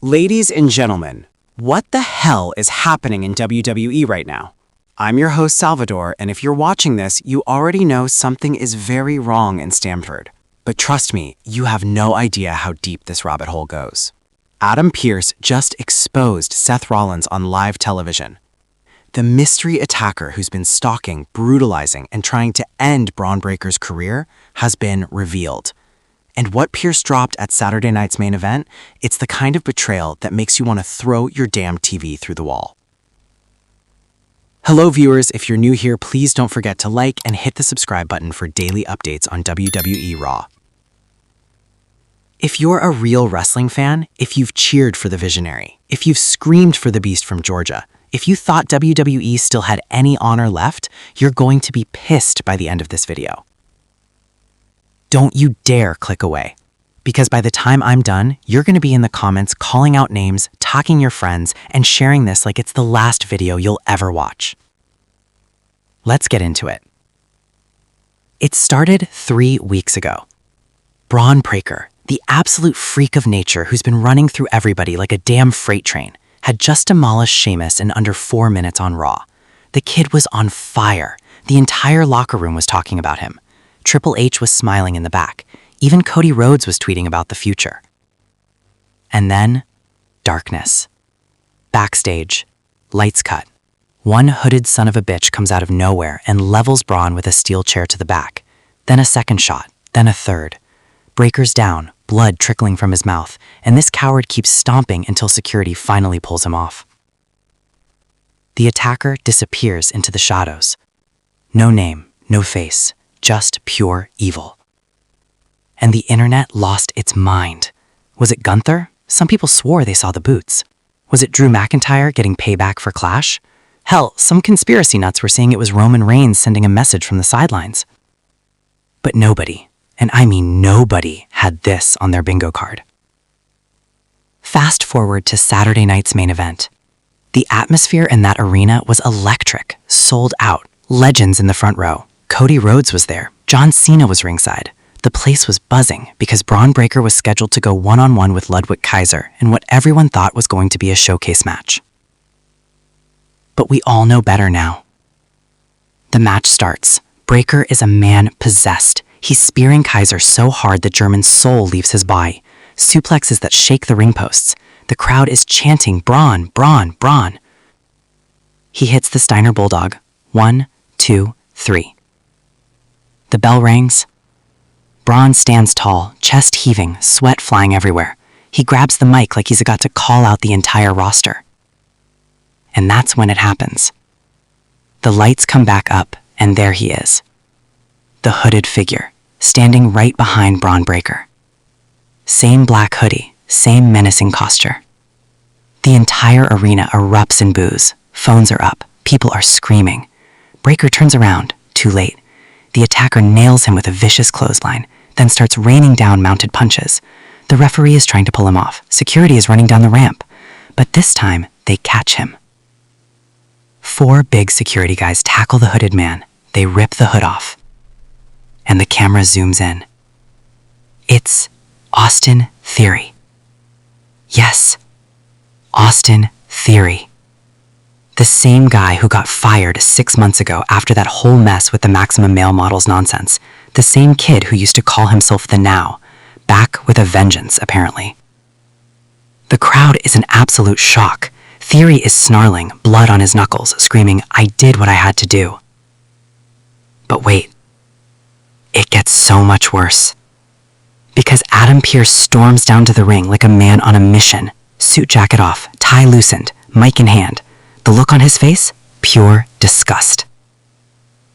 Ladies and gentlemen, what the hell is happening in WWE right now? I'm your host Salvador, and if you're watching this, you already know something is very wrong in Stamford. But trust me, you have no idea how deep this rabbit hole goes. Adam Pearce just exposed Seth Rollins on live television. The mystery attacker who's been stalking, brutalizing, and trying to end Bron Breakker's career has been revealed. And what Pearce dropped at Saturday night's main event, it's the kind of betrayal that makes you want to throw your damn TV through the wall. Hello viewers, if you're new here, please don't forget to like and hit the subscribe button for daily updates on WWE Raw. If you're a real wrestling fan, if you've cheered for the Visionary, if you've screamed for the Beast from Georgia, if you thought WWE still had any honor left, you're going to be pissed by the end of this video. Don't you dare click away, because by the time I'm done, you're going to be in the comments calling out names, tagging your friends, and sharing this like it's the last video you'll ever watch. Let's get into it. It started 3 weeks ago. Bron Breakker, the absolute freak of nature who's been running through everybody like a damn freight train, had just demolished Sheamus in under 4 minutes on Raw. The kid was on fire. The entire locker room was talking about him. Triple H was smiling in the back. Even Cody Rhodes was tweeting about the future. And then, darkness. Backstage, lights cut. One hooded son of a bitch comes out of nowhere and levels Bron with a steel chair to the back. Then a second shot, then a third. Breakker's down, blood trickling from his mouth, and this coward keeps stomping until security finally pulls him off. The attacker disappears into the shadows. No name, no face. Just pure evil. And the internet lost its mind. Was it Gunther? Some people swore they saw the boots. Was it Drew McIntyre getting payback for Clash? Hell, some conspiracy nuts were saying it was Roman Reigns sending a message from the sidelines. But nobody, and I mean nobody, had this on their bingo card. Fast forward to Saturday night's main event. The atmosphere in that arena was electric, sold out, legends in the front row. Cody Rhodes was there. John Cena was ringside. The place was buzzing because Bron Breakker was scheduled to go one-on-one with Ludwig Kaiser in what everyone thought was going to be a showcase match. But we all know better now. The match starts. Breakker is a man possessed. He's spearing Kaiser so hard the German's soul leaves his body. Suplexes that shake the ring posts. The crowd is chanting, "Bron, Bron, Bron." He hits the Steiner Bulldog. 1, 2, 3. The bell rings. Bron stands tall, chest heaving, sweat flying everywhere. He grabs the mic like he's got to call out the entire roster. And that's when it happens. The lights come back up, and there he is. The hooded figure, standing right behind Bron Breakker. Same black hoodie, same menacing posture. The entire arena erupts in boos. Phones are up. People are screaming. Breakker turns around, too late. The attacker nails him with a vicious clothesline, then starts raining down mounted punches. The referee is trying to pull him off. Security is running down the ramp. But this time, they catch him. 4 big security guys tackle the hooded man. They rip the hood off. And the camera zooms in. It's Austin Theory. Yes, Austin Theory. The same guy who got fired 6 months ago after that whole mess with the Maximum Male Models nonsense. The same kid who used to call himself the Now. Back with a vengeance, apparently. The crowd is in absolute shock. Theory is snarling, blood on his knuckles, screaming, "I did what I had to do." But wait. It gets so much worse. Because Adam Pearce storms down to the ring like a man on a mission. Suit jacket off, tie loosened, mic in hand. The look on his face? Pure disgust.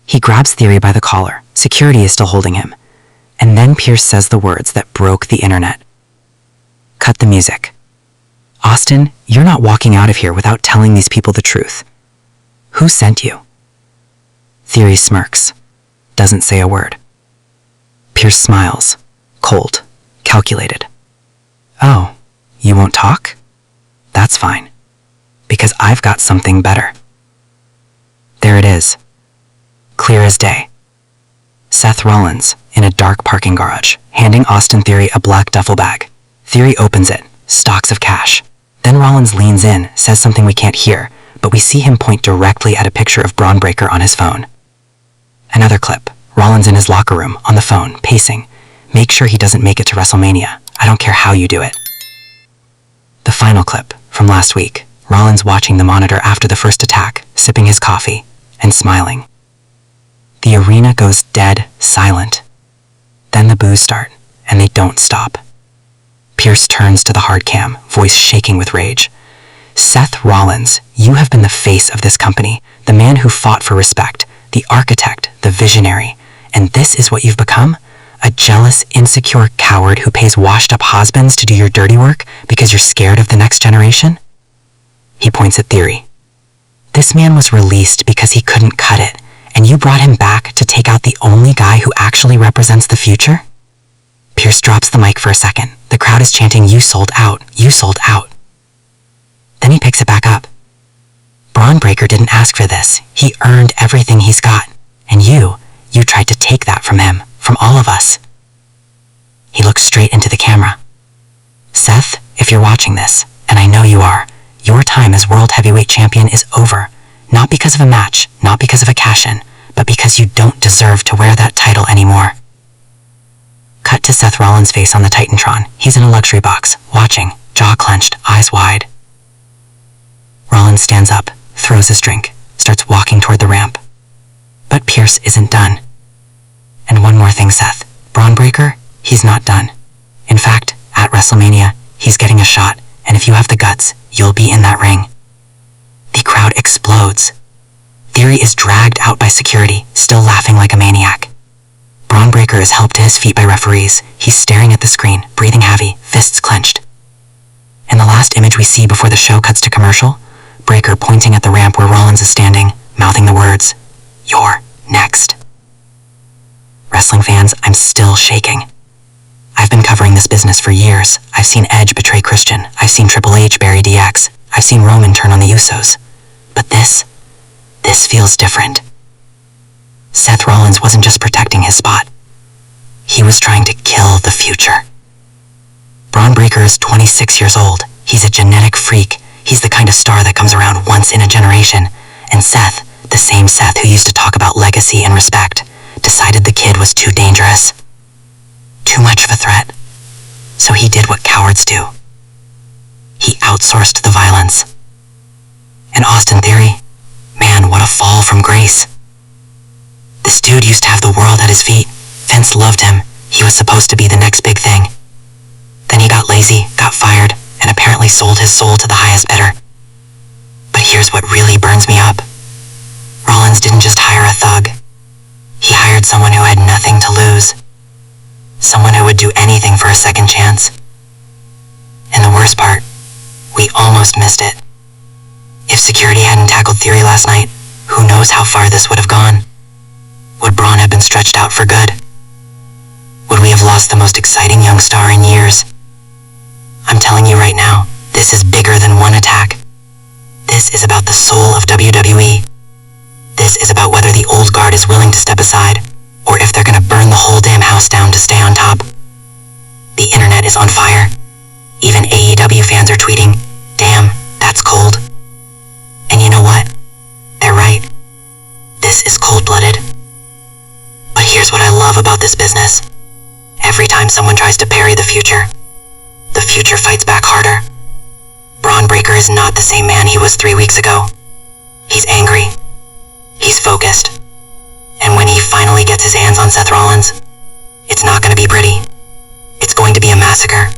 He grabs Theory by the collar. Security is still holding him. And then Pearce says the words that broke the internet. Cut the music. Austin, you're not walking out of here without telling these people the truth. Who sent you? Theory smirks. Doesn't say a word. Pearce smiles. Cold. Calculated. Oh, you won't talk? That's fine. Because I've got something better. There it is. Clear as day. Seth Rollins, in a dark parking garage, handing Austin Theory a black duffel bag. Theory opens it, stocks of cash. Then Rollins leans in, says something we can't hear, but we see him point directly at a picture of Bron Breakker on his phone. Another clip. Rollins in his locker room, on the phone, pacing. Make sure he doesn't make it to WrestleMania. I don't care how you do it. The final clip, from last week. Rollins watching the monitor after the first attack, sipping his coffee, and smiling. The arena goes dead silent. Then the boos start, and they don't stop. Pearce turns to the hard cam, voice shaking with rage. Seth Rollins, you have been the face of this company, the man who fought for respect, the architect, the visionary, and this is what you've become? A jealous, insecure coward who pays washed-up husbands to do your dirty work because you're scared of the next generation? He points at Theory. This man was released because he couldn't cut it, and you brought him back to take out the only guy who actually represents the future? Pearce drops the mic for a second. The crowd is chanting, you sold out, you sold out. Then he picks it back up. Bron Breakker didn't ask for this. He earned everything he's got. And you tried to take that from him, from all of us. He looks straight into the camera. Seth, if you're watching this, and I know you are, your time as World Heavyweight Champion is over. Not because of a match, not because of a cash-in, but because you don't deserve to wear that title anymore. Cut to Seth Rollins' face on the Titantron. He's in a luxury box, watching, jaw clenched, eyes wide. Rollins stands up, throws his drink, starts walking toward the ramp. But Pearce isn't done. And one more thing, Seth. Bron Breakker, he's not done. In fact, at WrestleMania, he's getting a shot, and if you have the guts, you'll be in that ring. The crowd explodes. Theory is dragged out by security, still laughing like a maniac. Bron Breakker is helped to his feet by referees. He's staring at the screen, breathing heavy, fists clenched. In the last image we see before the show cuts to commercial, Breakker pointing at the ramp where Rollins is standing, mouthing the words, "You're next." Wrestling fans, I'm still shaking. I've been covering this business for years. I've seen Edge betray Christian. I've seen Triple H bury DX. I've seen Roman turn on the Usos. But this feels different. Seth Rollins wasn't just protecting his spot. He was trying to kill the future. Bron Breakker is 26 years old. He's a genetic freak. He's the kind of star that comes around once in a generation. And Seth, the same Seth who used to talk about legacy and respect, decided the kid was too dangerous. Too much of a threat. So he did what cowards do. He outsourced the violence. And Austin Theory, man, what a fall from grace. This dude used to have the world at his feet. Vince loved him. He was supposed to be the next big thing. Then he got lazy, got fired, and apparently sold his soul to the highest bidder. But here's what really burns me up. Rollins didn't just hire a thug. He hired someone who had nothing to lose. Someone who would do anything for a second chance. And the worst part, we almost missed it. If security hadn't tackled Theory last night, who knows how far this would have gone? Would Bron have been stretched out for good? Would we have lost the most exciting young star in years? I'm telling you right now, this is bigger than one attack. This is about the soul of WWE. This is about whether the old guard is willing to step aside, or if they're gonna burn the whole damn house down to stay on top. The internet is on fire. Even AEW fans are tweeting, "Damn, that's cold." And you know what? They're right. This is cold-blooded. But here's what I love about this business. Every time someone tries to bury the future fights back harder. Bron Breakker is not the same man he was 3 weeks ago. He's angry. He's focused. And when he finally gets his hands on Seth Rollins, it's not going to be pretty. It's going to be a massacre.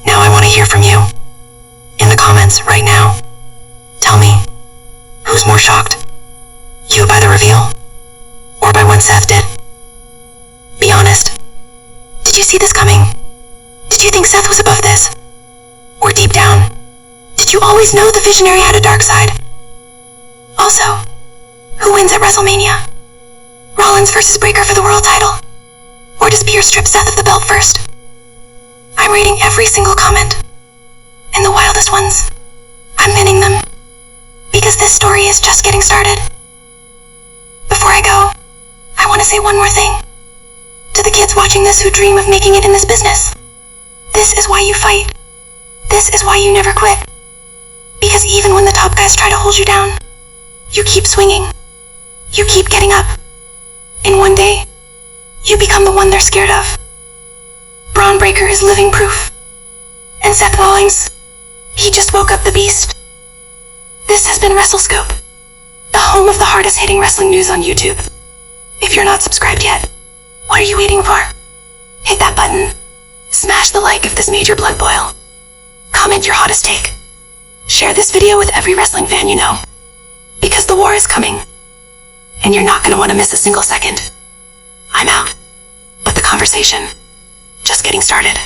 Now I want to hear from you. In the comments right now. Tell me, who's more shocked? You by the reveal? Or by what Seth did? Be honest. Did you see this coming? Did you think Seth was above this? Or deep down, did you always know the visionary had a dark side? Also, who wins at WrestleMania? Rollins versus Breakker for the world title? Or does Pearce strip Seth of the belt first? I'm reading every single comment. And the wildest ones, I'm pinning them. Because this story is just getting started. Before I go, I want to say one more thing. To the kids watching this who dream of making it in this business. This is why you fight. This is why you never quit. Because even when the top guys try to hold you down, you keep swinging. You keep getting up. And one day, you become the one they're scared of. Bron Breakker is living proof. And Seth Rollins, he just woke up the beast. This has been WrestleScope, the home of the hardest hitting wrestling news on YouTube. If you're not subscribed yet, what are you waiting for? Hit that button. Smash the like if this made your blood boil. Comment your hottest take. Share this video with every wrestling fan you know. Because the war is coming. And you're not going to want to miss a single second. I'm out. But the conversation, just getting started.